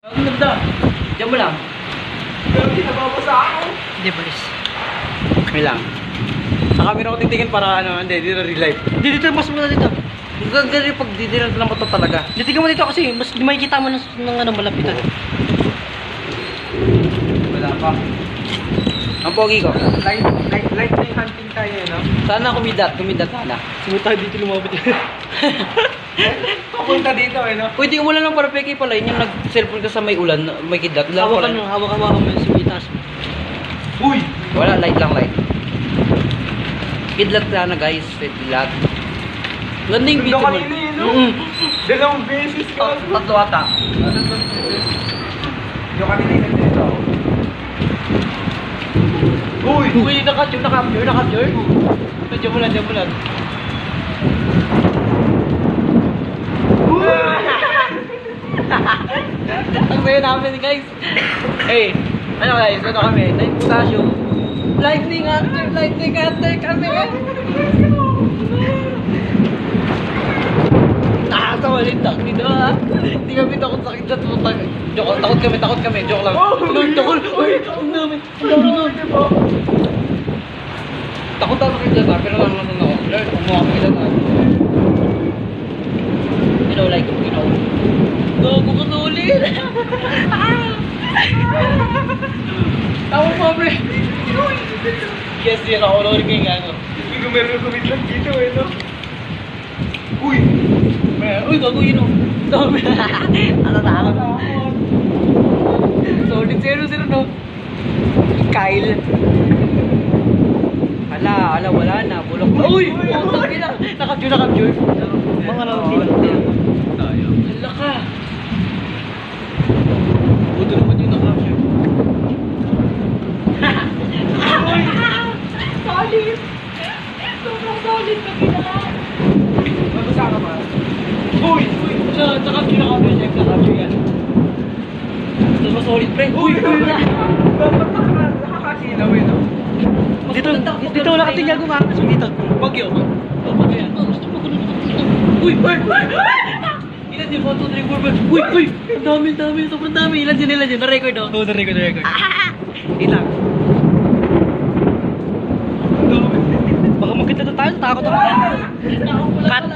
Ang ganda. Diyan mo lang. Pero kinababasa ako. Hindi, balis. Okay lang. Sa camera ko titingin para ano, hindi, dito real life. Dito, mas muna dito. Gagawin pag dito lang ito talaga. Tingnan mo dito kasi mas makikita mo ng ano, malapitan. Wala pa. Ang pogi ko. Light na yung hunting tayo, no? Sana kumidat sana. Sumunod tayo dito lumapit. Papunta dito, no? Uy, di ulan lang para peke pala. Yun yung nag-cellphone ka sa may ulan, may kidat. Ulan pala. Hawak-hawakan mo yung sumitas. Uy! Wala, light lang, light. Kidlat sana guys, kidlat. Ganda yung video Ganda mo. kanina yun, no? Dalawang beses ka. Tatlo ata. Yung kanina yung dito. Uy! Uy, naka-capture. Diyan mo lang. Ang saya namin guys. Hey, ano guys, ito kami. Night potassium. Lightning hunter kami. Nakakatawa ulit dito ha. Hindi kami takot sa kita. Takot kami. Joke lang. Takot. Uy, ang dami. Takot ako sa kidat, pero lang ako. Lord, kumuha ko kidat. You know. Gago ko na ulit. Tawag mo, pre. Yes, yun ako ulit kay ano. Hindi ko meron kumidlat dito, no? Uy! Uy, gago yun o. Dami. Ano na ako? Solid 0-0 no? Kyle. Ala, wala na. Bulok na. Uy! Putang ina. Nakapture. Mga lang. Hala ka. Buto naman yung nakapture. Solid! Sobrang solid pag ginaka. Mabasa ka ba? Uy! Nakapture yan. Ito mas solid pre. Uy! Nakakasilaw, no? Dito wala kating gago nga. Dito. Bagyo. Bagyo yan. Uy! Ilan yun? 1, 2, 3, 4, 5. Uy! Ang dami. Sobrang dami. Ilan yun? Na-record oh. Oo, na-record. Ilang. Baka magkita na tayo. Takot ako. Cut.